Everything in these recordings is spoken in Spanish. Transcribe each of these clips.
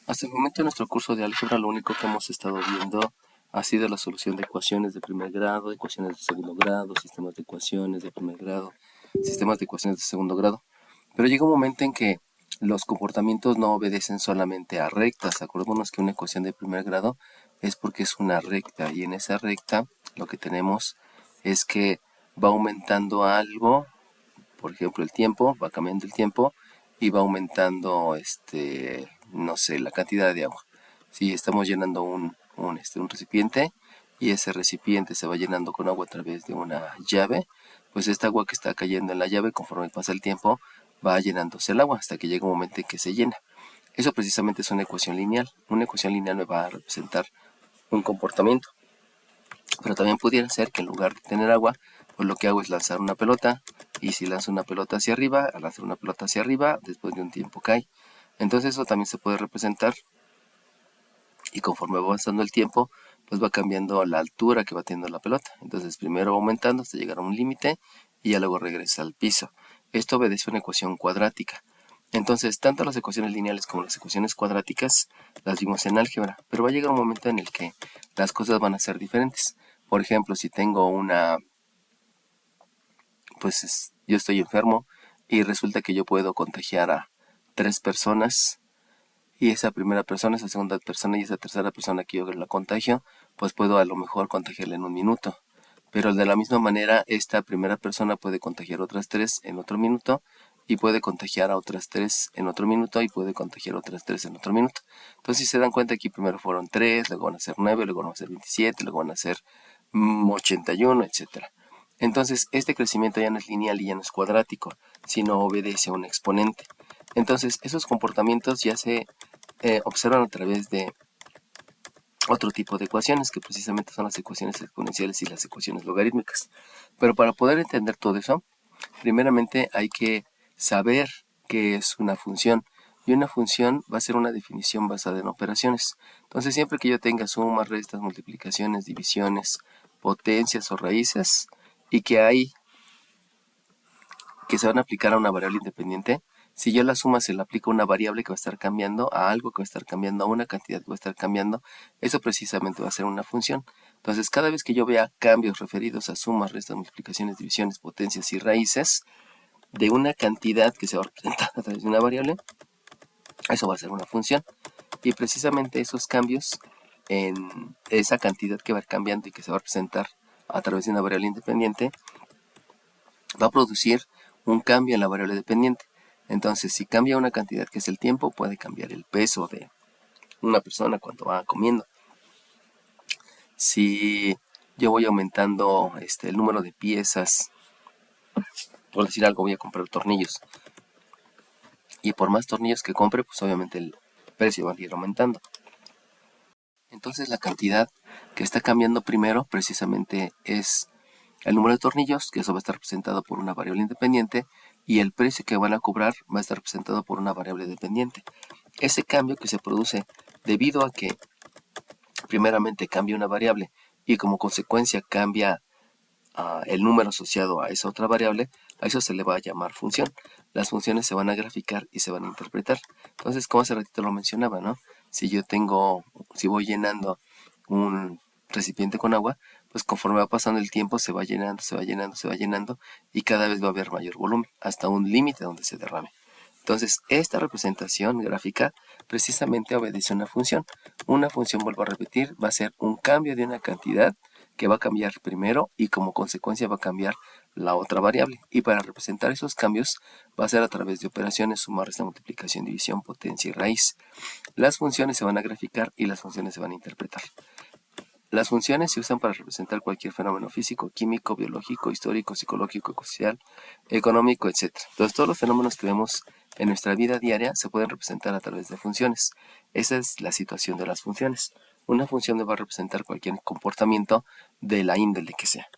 Hasta el momento en nuestro curso de álgebra lo único que hemos estado viendo ha sido la solución de ecuaciones de primer grado, ecuaciones de segundo grado, sistemas de ecuaciones de primer grado, sistemas de ecuaciones de segundo grado. Pero llega un momento en que los comportamientos no obedecen solamente a rectas. Acordémonos que una ecuación de primer grado es porque es una recta y en esa recta lo que tenemos es que va aumentando algo, por ejemplo el tiempo, va cambiando el tiempo y va aumentando no sé, la cantidad de agua. Si estamos llenando un recipiente y ese recipiente se va llenando con agua a través de una llave, pues esta agua que está cayendo en la llave, conforme pasa el tiempo, va llenándose el agua hasta que llega un momento en que se llena. Eso precisamente es una ecuación lineal. Una ecuación lineal me va a representar un comportamiento. Pero también pudiera ser que en lugar de tener agua, pues lo que hago es lanzar una pelota, y si lanzo una pelota hacia arriba, al lanzar una pelota hacia arriba, después de un tiempo cae. Entonces eso también se puede representar, y conforme va avanzando el tiempo, pues va cambiando la altura que va teniendo la pelota. Entonces primero va aumentando hasta llegar a un límite y ya luego regresa al piso. Esto obedece a una ecuación cuadrática. Entonces, tanto las ecuaciones lineales como las ecuaciones cuadráticas las vimos en álgebra, pero va a llegar un momento en el que las cosas van a ser diferentes. Por ejemplo, si tengo yo estoy enfermo y resulta que yo puedo contagiar a 3 personas, y esa primera persona, esa segunda persona y esa tercera persona que yo la contagio, pues puedo a lo mejor contagiarla en un minuto. Pero de la misma manera, esta primera persona puede contagiar otras 3 en otro minuto, y puede contagiar a otras 3 en otro minuto, y puede contagiar a otras 3 en otro minuto. Entonces, si se dan cuenta, aquí primero fueron 3, luego van a ser 9, luego van a ser 27, luego van a ser 81, etcétera. Entonces, este crecimiento ya no es lineal y ya no es cuadrático, sino obedece a un exponente. Entonces, esos comportamientos ya se observan a través de otro tipo de ecuaciones, que precisamente son las ecuaciones exponenciales y las ecuaciones logarítmicas. Pero para poder entender todo eso, primeramente hay que saber qué es una función. Y una función va a ser una definición basada en operaciones. Entonces, siempre que yo tenga sumas, restas, multiplicaciones, divisiones, potencias o raíces, y que se van a aplicar a una variable independiente, si yo la suma se le aplica a una variable que va a estar cambiando, a algo que va a estar cambiando, a una cantidad que va a estar cambiando, eso precisamente va a ser una función. Entonces, cada vez que yo vea cambios referidos a sumas, restas, multiplicaciones, divisiones, potencias y raíces de una cantidad que se va a representar a través de una variable, eso va a ser una función. Y precisamente esos cambios en esa cantidad que va a ir cambiando y que se va a representar a través de una variable independiente, va a producir un cambio en la variable dependiente. Entonces, si cambia una cantidad que es el tiempo, puede cambiar el peso de una persona cuando va comiendo. Si yo voy aumentando el número de piezas, por decir algo, voy a comprar tornillos, y por más tornillos que compre, pues obviamente el precio va a ir aumentando. Entonces, la cantidad que está cambiando primero precisamente es el número de tornillos, que eso va a estar representado por una variable independiente, y el precio que van a cobrar va a estar representado por una variable dependiente. Ese cambio que se produce debido a que primeramente cambia una variable y como consecuencia cambia el número asociado a esa otra variable, a eso se le va a llamar función. Las funciones se van a graficar y se van a interpretar. Entonces, como hace ratito lo mencionaba, ¿no? Si voy llenando un recipiente con agua, pues conforme va pasando el tiempo se va llenando, se va llenando, se va llenando, y cada vez va a haber mayor volumen, hasta un límite donde se derrame. Entonces, esta representación gráfica precisamente obedece a una función. Una función, vuelvo a repetir, va a ser un cambio de una cantidad que va a cambiar primero y como consecuencia va a cambiar la otra variable. Y para representar esos cambios va a ser a través de operaciones: suma, resta, multiplicación, división, potencia y raíz. Las funciones se van a graficar y las funciones se van a interpretar. Las funciones se usan para representar cualquier fenómeno físico, químico, biológico, histórico, psicológico, social, económico, etc. Entonces, todos los fenómenos que vemos en nuestra vida diaria se pueden representar a través de funciones. Esa es la situación de las funciones. Una función me va a representar cualquier comportamiento de la índole que sea,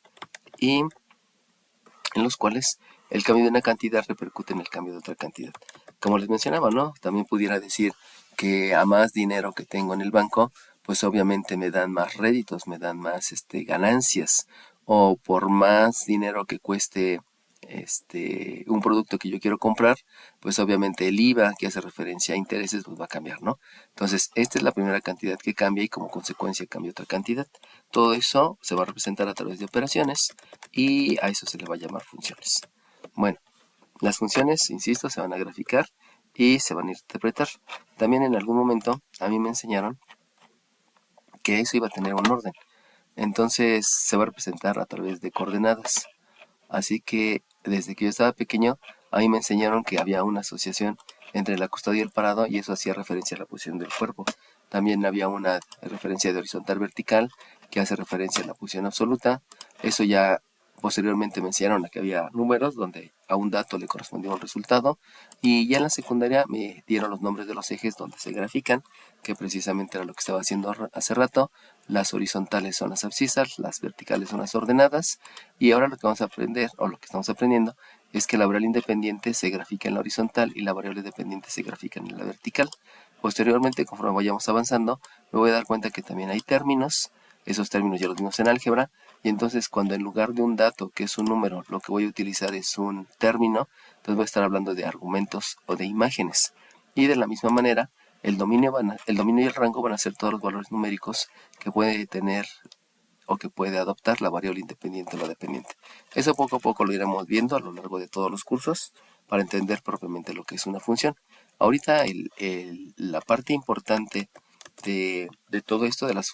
y en los cuales el cambio de una cantidad repercute en el cambio de otra cantidad. Como les mencionaba, ¿no? También pudiera decir que a más dinero que tengo en el banco, pues obviamente me dan más réditos, me dan más ganancias. O por más dinero que cueste un producto que yo quiero comprar, pues obviamente el IVA que hace referencia a intereses pues va a cambiar, ¿no? Entonces, esta es la primera cantidad que cambia y como consecuencia cambia otra cantidad. Todo eso se va a representar a través de operaciones y a eso se le va a llamar funciones. Bueno, las funciones, insisto, se van a graficar y se van a interpretar. También en algún momento a mí me enseñaron que eso iba a tener un orden. Entonces se va a representar a través de coordenadas. Así que desde que yo estaba pequeño, a mí me enseñaron que había una asociación entre el acostado y el parado y eso hacía referencia a la posición del cuerpo. También había una referencia de horizontal vertical que hace referencia a la posición absoluta. Eso ya posteriormente me enseñaron a que había números donde a un dato le correspondía un resultado y ya en la secundaria me dieron los nombres de los ejes donde se grafican, que precisamente era lo que estaba haciendo hace rato. Las horizontales son las abscisas, las verticales son las ordenadas y ahora lo que vamos a aprender o lo que estamos aprendiendo es que la variable independiente se grafica en la horizontal y la variable dependiente se grafica en la vertical. Posteriormente, conforme vayamos avanzando, me voy a dar cuenta que también hay términos. Esos términos ya los vimos en álgebra. Y entonces cuando en lugar de un dato, que es un número, lo que voy a utilizar es un término, entonces voy a estar hablando de argumentos o de imágenes. Y de la misma manera, el dominio y el rango van a ser todos los valores numéricos que puede tener o que puede adoptar la variable independiente o la dependiente. Eso poco a poco lo iremos viendo a lo largo de todos los cursos para entender propiamente lo que es una función. Ahorita la parte importante de todo esto de las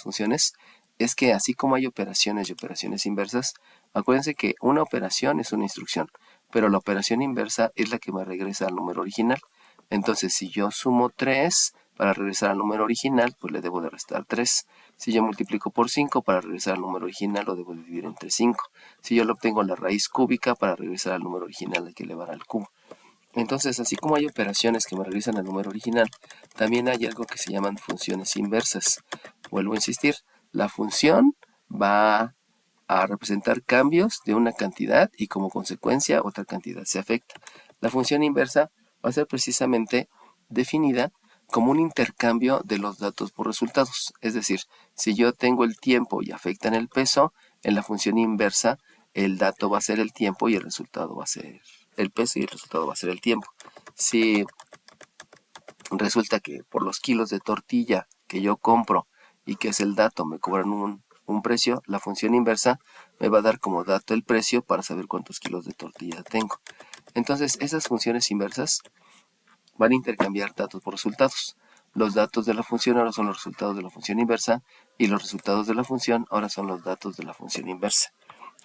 funciones es que así como hay operaciones y operaciones inversas, acuérdense que una operación es una instrucción, pero la operación inversa es la que me regresa al número original. Entonces, si yo sumo 3 para regresar al número original, pues le debo de restar 3. Si yo multiplico por 5 para regresar al número original, lo debo dividir entre 5. Si yo lo obtengo la raíz cúbica para regresar al número original, hay que elevar al cubo. Entonces, así como hay operaciones que me regresan al número original, también hay algo que se llaman funciones inversas. Vuelvo a insistir, la función va a representar cambios de una cantidad y como consecuencia otra cantidad se afecta. La función inversa va a ser precisamente definida como un intercambio de los datos por resultados. Es decir, si yo tengo el tiempo y afectan el peso, en la función inversa el dato va a ser el tiempo y el resultado va a ser el peso y el resultado va a ser el tiempo. Si resulta que por los kilos de tortilla que yo compro y que es el dato me cobran un precio, la función inversa me va a dar como dato el precio para saber cuántos kilos de tortilla tengo. Entonces esas funciones inversas van a intercambiar datos por resultados. Los datos de la función ahora son los resultados de la función inversa y los resultados de la función ahora son los datos de la función inversa.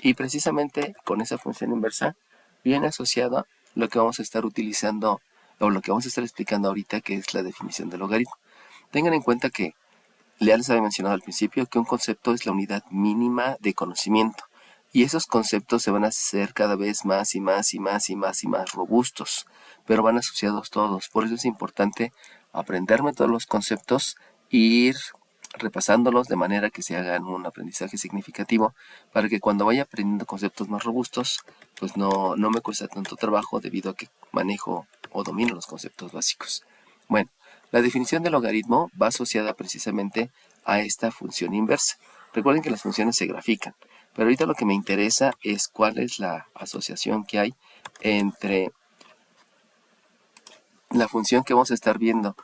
Y precisamente con esa función inversa viene asociado lo que vamos a estar utilizando o lo que vamos a estar explicando ahorita, que es la definición del logaritmo. Tengan en cuenta que ya les había mencionado al principio que un concepto es la unidad mínima de conocimiento y esos conceptos se van a hacer cada vez más y más y más y más y más robustos, pero van asociados todos. Por eso es importante aprenderme todos los conceptos e ir repasándolos de manera que se hagan un aprendizaje significativo para que cuando vaya aprendiendo conceptos más robustos, pues no me cuesta tanto trabajo debido a que manejo o domino los conceptos básicos. Bueno, la definición del logaritmo va asociada precisamente a esta función inversa. Recuerden que las funciones se grafican, pero ahorita lo que me interesa es cuál es la asociación que hay entre la función que vamos a estar viendo,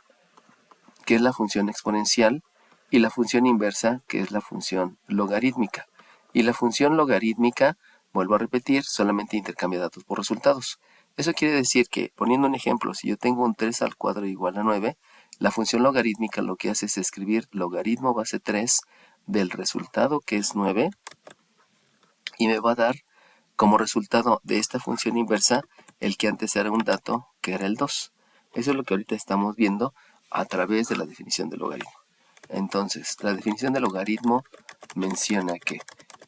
que es la función exponencial, y la función inversa, que es la función logarítmica. Y la función logarítmica, vuelvo a repetir, solamente intercambia datos por resultados. Eso quiere decir que, poniendo un ejemplo, si yo tengo un 3 al cuadrado igual a 9, la función logarítmica lo que hace es escribir logaritmo base 3 del resultado, que es 9, y me va a dar como resultado de esta función inversa el que antes era un dato, que era el 2. Eso es lo que ahorita estamos viendo a través de la definición del logaritmo. Entonces, la definición del logaritmo menciona que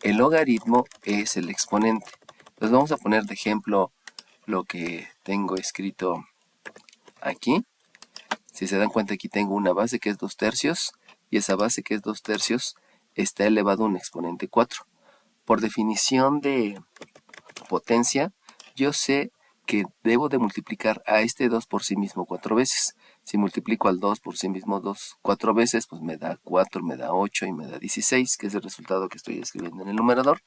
el logaritmo es el exponente. Entonces vamos a poner de ejemplo lo que tengo escrito aquí. Si se dan cuenta, aquí tengo una base que es 2 tercios y esa base que es 2 tercios está elevado a un exponente 4. Por definición de potencia, yo sé que debo de multiplicar a este 2 por sí mismo 4 veces. Si multiplico al 2 por sí mismo 4 veces, pues me da 4, me da 8 y me da 16, que es el resultado que estoy escribiendo en el numerador.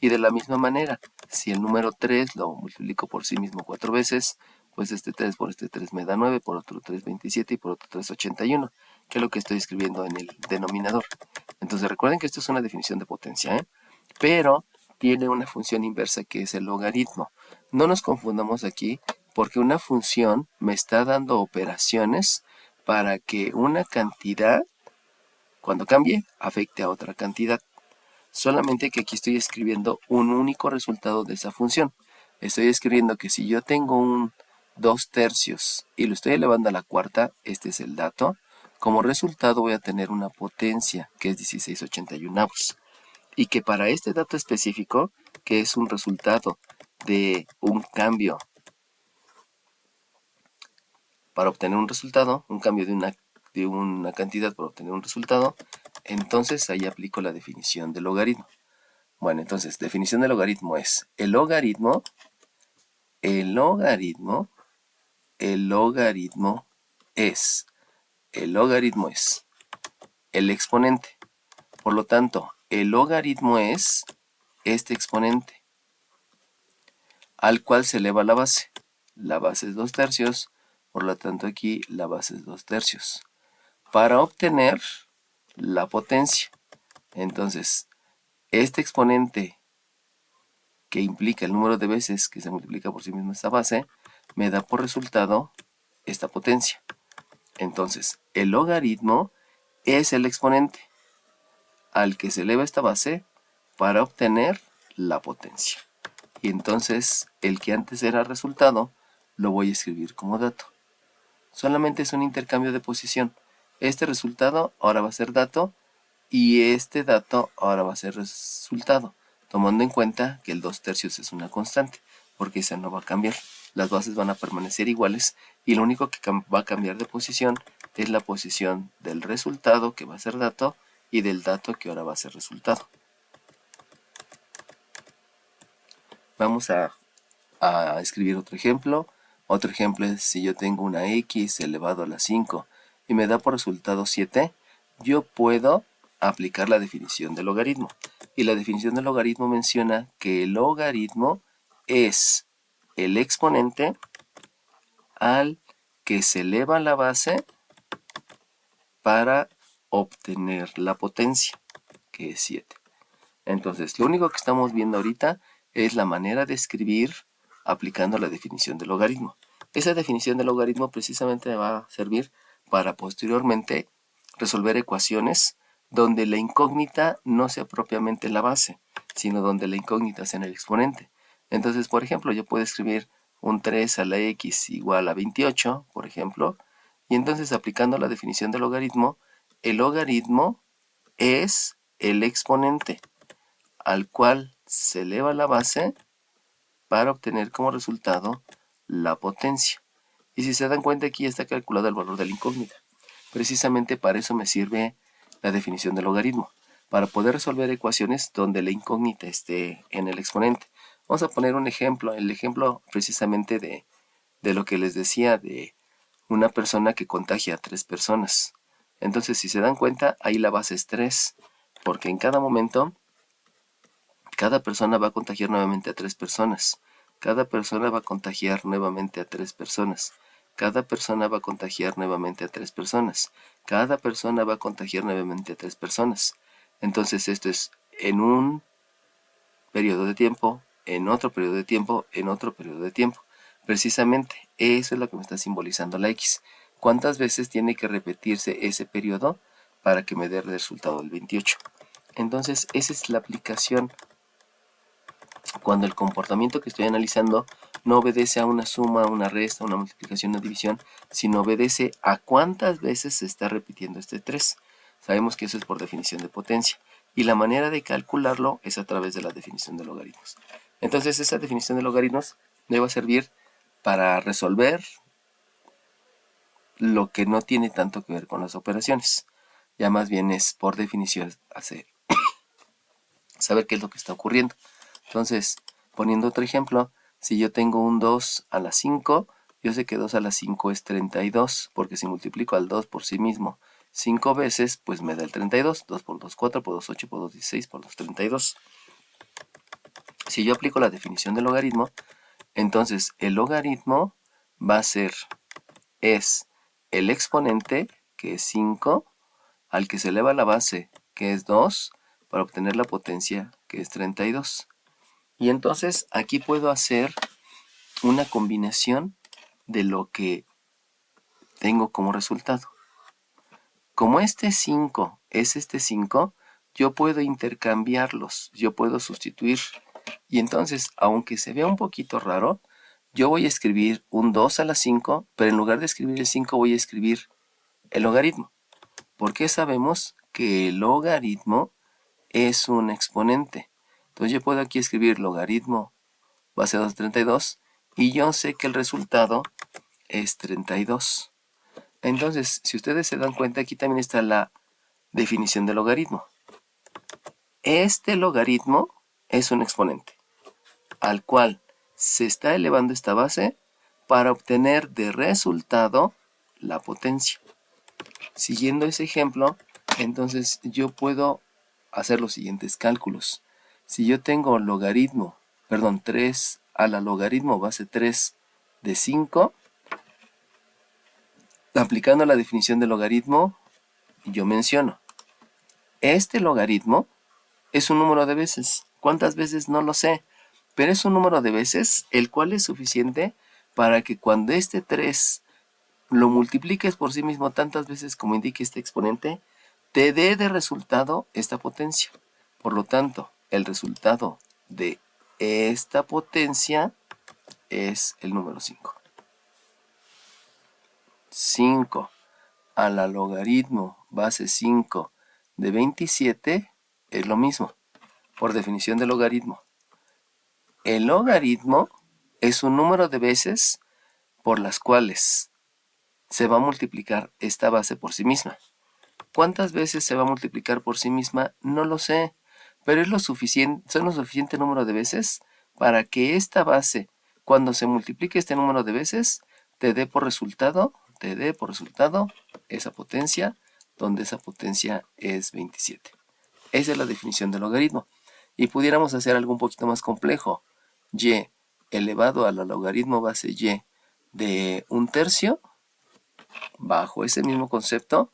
Y de la misma manera, si el número 3 lo multiplico por sí mismo 4 veces, pues este 3 por este 3 me da 9, por otro 3 27 y por otro 3 81, que es lo que estoy escribiendo en el denominador. Entonces recuerden que esto es una definición de potencia, ¿eh? Pero tiene una función inversa que es el logaritmo. No nos confundamos aquí porque una función me está dando operaciones para que una cantidad, cuando cambie, afecte a otra cantidad. Solamente que aquí estoy escribiendo un único resultado de esa función. Estoy escribiendo que si yo tengo un 2/3 y lo estoy elevando a la cuarta, este es el dato. Como resultado voy a tener una potencia que es 16/81. Y que para este dato específico, que es un resultado de un cambio, para obtener un resultado, un cambio de una cantidad para obtener un resultado, entonces ahí aplico la definición del logaritmo. Bueno, entonces, definición del logaritmo es el logaritmo es el exponente. Por lo tanto, el logaritmo es este exponente, al cual se eleva la base. La base es 2/3, por lo tanto aquí la base es 2/3. Para obtener la potencia. Entonces, este exponente que implica el número de veces que se multiplica por sí misma esta base, me da por resultado esta potencia. Entonces, el logaritmo es el exponente al que se eleva esta base para obtener la potencia. Y entonces, el que antes era resultado, lo voy a escribir como dato. Solamente es un intercambio de posición. Este resultado ahora va a ser dato y este dato ahora va a ser resultado, tomando en cuenta que el 2/3 es una constante, porque esa no va a cambiar. Las bases van a permanecer iguales y lo único que va a cambiar de posición es la posición del resultado, que va a ser dato, y del dato, que ahora va a ser resultado. Vamos a escribir otro ejemplo. Otro ejemplo es si yo tengo una x elevado a la 5 y me da por resultado 7, yo puedo aplicar la definición del logaritmo. Y la definición del logaritmo menciona que el logaritmo es el exponente al que se eleva la base para obtener la potencia, que es 7. Entonces, lo único que estamos viendo ahorita es la manera de escribir aplicando la definición del logaritmo. Esa definición del logaritmo precisamente va a servir para posteriormente resolver ecuaciones donde la incógnita no sea propiamente la base, sino donde la incógnita sea en el exponente. Entonces, por ejemplo, yo puedo escribir un 3 a la x igual a 28, por ejemplo, y entonces aplicando la definición del logaritmo, el logaritmo es el exponente al cual se eleva la base para obtener como resultado la potencia. Y si se dan cuenta, aquí está calculado el valor de la incógnita. Precisamente para eso me sirve la definición del logaritmo, para poder resolver ecuaciones donde la incógnita esté en el exponente. Vamos a poner un ejemplo, el ejemplo precisamente de lo que les decía de una persona que contagia a 3 personas. Entonces, si se dan cuenta, ahí la base es 3, porque en cada momento cada persona va a contagiar nuevamente a 3 personas. Cada persona va a contagiar nuevamente a 3 personas. Cada persona va a contagiar nuevamente a 3 personas. Cada persona va a contagiar nuevamente a 3 personas. Entonces esto es en un periodo de tiempo, en otro periodo de tiempo, en otro periodo de tiempo. Precisamente eso es lo que me está simbolizando la X. ¿Cuántas veces tiene que repetirse ese periodo para que me dé el resultado del 28? Entonces esa es la aplicación cuando el comportamiento que estoy analizando no obedece a una suma, una resta, una multiplicación o división, sino obedece a cuántas veces se está repitiendo este 3. Sabemos que eso es por definición de potencia. Y la manera de calcularlo es a través de la definición de logaritmos. Entonces esa definición de logaritmos me va a servir para resolver lo que no tiene tanto que ver con las operaciones. Ya más bien es por definición saber qué es lo que está ocurriendo. Entonces, poniendo otro ejemplo, si yo tengo un 2 a la 5, yo sé que 2 a la 5 es 32, porque si multiplico al 2 por sí mismo 5 veces, pues me da el 32. 2 por 2, 4, por 2, 8, por 2, 16, por 2, 32. Si yo aplico la definición del logaritmo, entonces el logaritmo va a ser, es el exponente, que es 5, al que se eleva la base, que es 2, para obtener la potencia, que es 32. Y entonces aquí puedo hacer una combinación de lo que tengo como resultado. Como este 5 es este 5, yo puedo intercambiarlos, yo puedo sustituir. Y entonces, aunque se vea un poquito raro, yo voy a escribir un 2 a la 5, pero en lugar de escribir el 5 voy a escribir el logaritmo. Porque sabemos que el logaritmo es un exponente. Entonces yo puedo aquí escribir logaritmo base 2 de 32 y yo sé que el resultado es 32. Entonces, si ustedes se dan cuenta, aquí también está la definición de logaritmo. Este logaritmo es un exponente al cual se está elevando esta base para obtener de resultado la potencia. Siguiendo ese ejemplo, entonces yo puedo hacer los siguientes cálculos. Si yo tengo 3 a la logaritmo base 3 de 5, aplicando la definición de logaritmo, yo menciono, este logaritmo es un número de veces. ¿Cuántas veces? No lo sé, pero es un número de veces el cual es suficiente para que cuando este 3 lo multipliques por sí mismo tantas veces como indique este exponente, te dé de resultado esta potencia. Por lo tanto, el resultado de esta potencia es el número 5. 5 a la logaritmo base 5 de 27 es lo mismo, por definición de logaritmo. El logaritmo es un número de veces por las cuales se va a multiplicar esta base por sí misma. ¿Cuántas veces se va a multiplicar por sí misma? No lo sé, pero son lo suficiente número de veces para que esta base, cuando se multiplique este número de veces, te dé por resultado esa potencia, donde esa potencia es 27. Esa es la definición del logaritmo. Y pudiéramos hacer algo un poquito más complejo. Y elevado a la logaritmo base y de 1/3, bajo ese mismo concepto,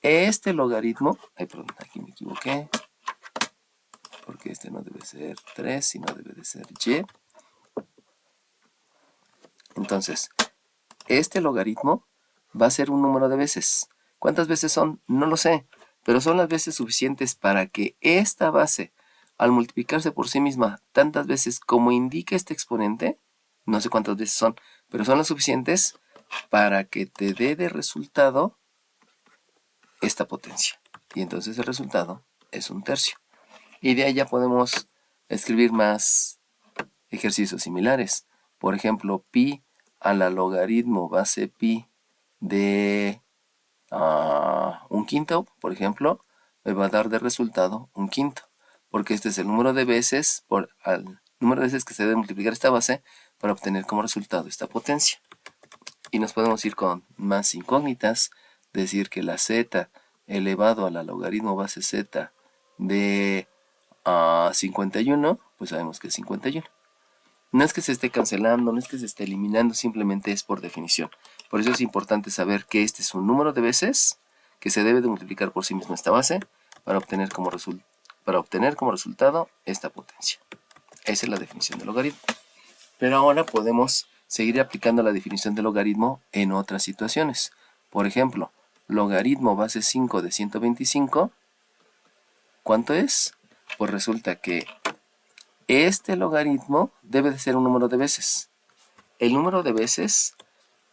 este logaritmo, perdón, aquí me equivoqué, porque este no debe ser 3, sino debe de ser y. Entonces, este logaritmo va a ser un número de veces. ¿Cuántas veces son? No lo sé, pero son las veces suficientes para que esta base, al multiplicarse por sí misma tantas veces como indica este exponente, no sé cuántas veces son, pero son las suficientes para que te dé de resultado esta potencia. Y entonces el resultado es 1/3. Y de ahí ya podemos escribir más ejercicios similares. Por ejemplo, pi a la logaritmo base pi de 1/5, por ejemplo, me va a dar de resultado 1/5. Porque este es el número de veces, número de veces que se debe multiplicar esta base para obtener como resultado esta potencia. Y nos podemos ir con más incógnitas, decir que la z elevado a la logaritmo base z de 51, pues sabemos que es 51. No es que se esté cancelando, no es que se esté eliminando, simplemente es por definición. Por eso es importante saber que este es un número de veces que se debe de multiplicar por sí mismo esta base para obtener como resultado esta potencia. Esa es la definición del logaritmo. Pero ahora podemos seguir aplicando la definición del logaritmo en otras situaciones. Por ejemplo, logaritmo base 5 de 125, ¿cuánto es? Pues resulta que este logaritmo debe de ser un número de veces. El número de veces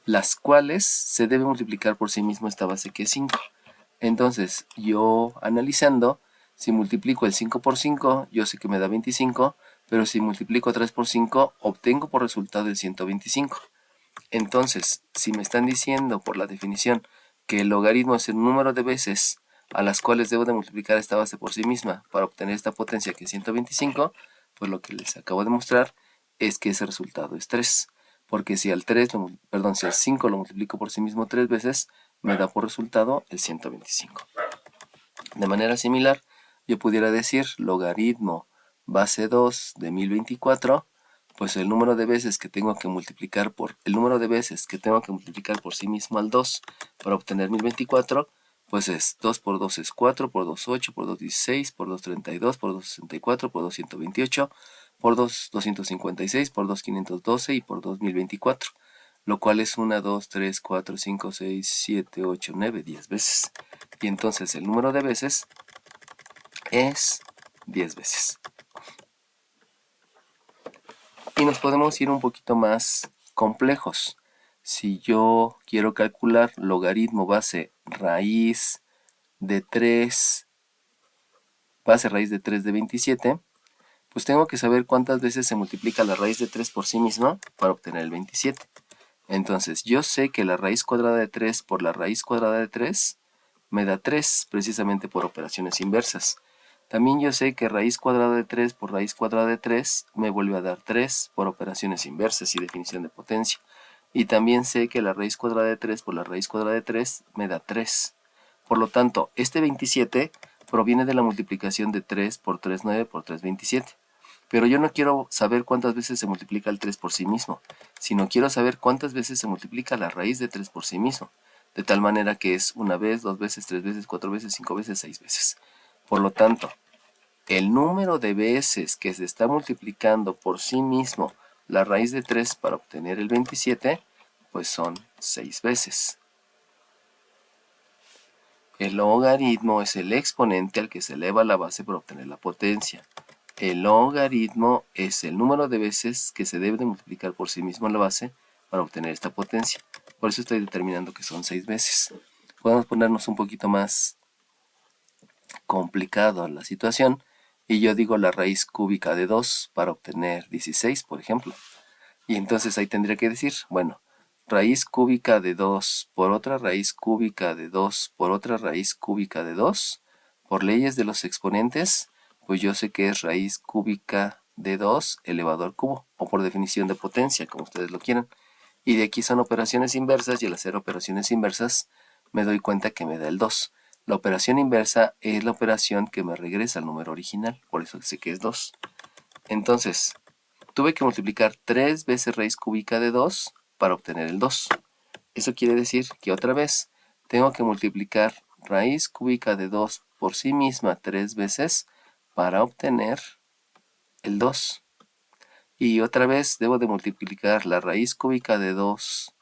las cuales se debe multiplicar por sí mismo esta base que es 5. Entonces, yo analizando, si multiplico el 5 por 5, yo sé que me da 25, pero si multiplico 3 por 5, obtengo por resultado el 125. Entonces, si me están diciendo por la definición que el logaritmo es el número de veces a las cuales debo de multiplicar esta base por sí misma para obtener esta potencia que es 125, pues lo que les acabo de mostrar es que ese resultado es 3. porque si al 3, si al 5 lo multiplico por sí mismo 3 veces, me da por resultado el 125. De manera similar, yo pudiera decir logaritmo base 2 de 1024, pues el número de veces que tengo que multiplicar por sí mismo al 2 para obtener 1024, pues es 2 por 2 es 4, por 2 8, por 2 16, por 2 32, por 2 64, por 2 128, por 2 256, por 2 512 y por 2 1024, lo cual es 1, 2, 3, 4, 5, 6, 7, 8, 9, 10 veces. Y entonces el número de veces es 10 veces. Y nos podemos ir un poquito más complejos. Si yo quiero calcular logaritmo base raíz de 3, base raíz de 3 de 27, pues tengo que saber cuántas veces se multiplica la raíz de 3 por sí misma para obtener el 27. Entonces, yo sé que la raíz cuadrada de 3 por la raíz cuadrada de 3 me da 3, precisamente por operaciones inversas. También yo sé que raíz cuadrada de 3 por raíz cuadrada de 3 me vuelve a dar 3 por operaciones inversas y definición de potencia. Y también sé que la raíz cuadrada de 3 por la raíz cuadrada de 3 me da 3. Por lo tanto, este 27 proviene de la multiplicación de 3 por 3, 9 por 3, 27. Pero yo no quiero saber cuántas veces se multiplica el 3 por sí mismo, sino quiero saber cuántas veces se multiplica la raíz de 3 por sí mismo, de tal manera que es una vez, dos veces, tres veces, cuatro veces, cinco veces, seis veces. Por lo tanto, el número de veces que se está multiplicando por sí mismo la raíz de 3 para obtener el 27, pues son 6 veces. El logaritmo es el exponente al que se eleva la base para obtener la potencia. El logaritmo es el número de veces que se debe de multiplicar por sí mismo la base para obtener esta potencia. Por eso estoy determinando que son 6 veces. Podemos ponernos un poquito más complicado la situación y yo digo la raíz cúbica de 2 para obtener 16, por ejemplo. Y entonces ahí tendría que decir, bueno, raíz cúbica de 2 por otra raíz cúbica de 2 por otra raíz cúbica de 2, por leyes de los exponentes, pues yo sé que es raíz cúbica de 2 elevado al cubo, o por definición de potencia, como ustedes lo quieran. Y de aquí son operaciones inversas, y al hacer operaciones inversas me doy cuenta que me da el 2. La operación inversa es la operación que me regresa al número original, por eso sé que es 2. Entonces, tuve que multiplicar 3 veces raíz cúbica de 2 para obtener el 2. Eso quiere decir que otra vez tengo que multiplicar raíz cúbica de 2 por sí misma 3 veces para obtener el 2. Y otra vez debo de multiplicar la raíz cúbica de 2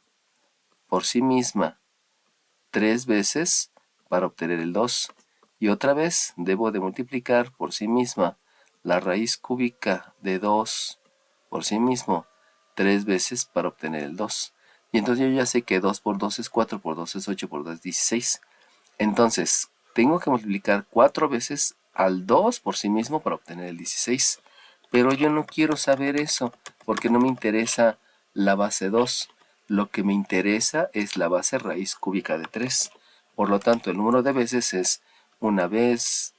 por sí misma 3 veces para obtener el 2. Y otra vez debo de multiplicar por sí misma la raíz cúbica de 2 por sí mismo 3 veces para obtener el 2. Y entonces yo ya sé que 2 por 2 es 4, por 2 es 8, por 2 es 16. Entonces, tengo que multiplicar 4 veces al 2 por sí mismo para obtener el 16. Pero yo no quiero saber eso, porque no me interesa la base 2. Lo que me interesa es la base raíz cúbica de 3. Por lo tanto, el número de veces es una vez,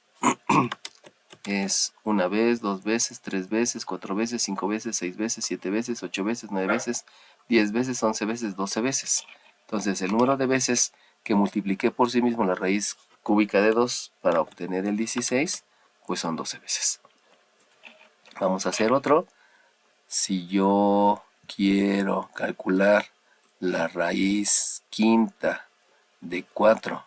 dos veces, tres veces, cuatro veces, cinco veces, seis veces, siete veces, ocho veces, 9 veces, 10 veces, 11 veces, 12 veces. Entonces, el número de veces que multipliqué por sí mismo la raíz cúbica de 2 para obtener el 16, pues son 12 veces. Vamos a hacer otro. Si yo quiero calcular la raíz quinta de 4,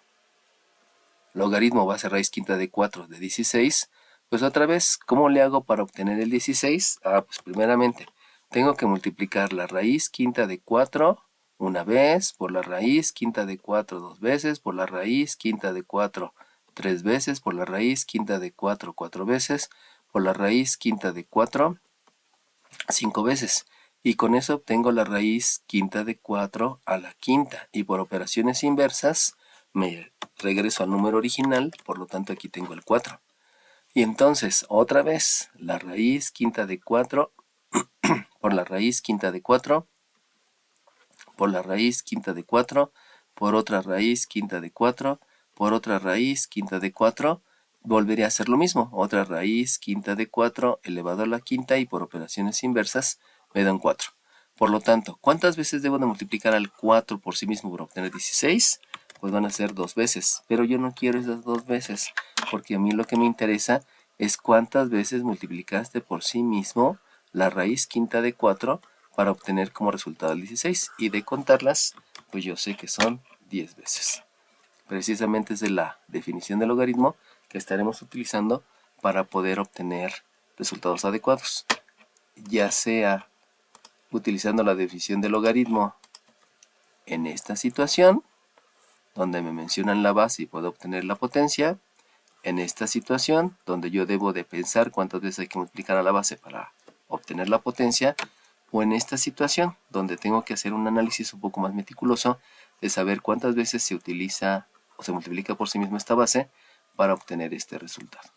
logaritmo base raíz quinta de 4 de 16, pues otra vez, ¿cómo le hago para obtener el 16? Pues primeramente, tengo que multiplicar la raíz quinta de 4 una vez, por la raíz quinta de 4 dos veces, por la raíz quinta de 4 tres veces, por la raíz quinta de 4 cuatro veces, por la raíz quinta de 4 5 veces. Y con eso obtengo la raíz quinta de 4 a la quinta. Y por operaciones inversas me regreso al número original, por lo tanto aquí tengo el 4. Y entonces, otra vez, la raíz quinta de 4 por la raíz quinta de 4, por la raíz quinta de 4, por otra raíz quinta de 4, por otra raíz quinta de 4, volveré a hacer lo mismo. Otra raíz quinta de 4 elevado a la quinta y por operaciones inversas me da un 4. Por lo tanto, ¿cuántas veces debo de multiplicar al 4 por sí mismo para obtener 16? Pues van a ser 2 veces, pero yo no quiero esas 2 veces, porque a mí lo que me interesa es cuántas veces multiplicaste por sí mismo la raíz quinta de 4 para obtener como resultado el 16, y de contarlas, pues yo sé que son 10 veces. Precisamente es de la definición del logaritmo que estaremos utilizando para poder obtener resultados adecuados, ya sea utilizando la definición del logaritmo en esta situación, donde me mencionan la base y puedo obtener la potencia, en esta situación, donde yo debo de pensar cuántas veces hay que multiplicar a la base para obtener la potencia, o en esta situación, donde tengo que hacer un análisis un poco más meticuloso de saber cuántas veces se utiliza o se multiplica por sí mismo esta base para obtener este resultado.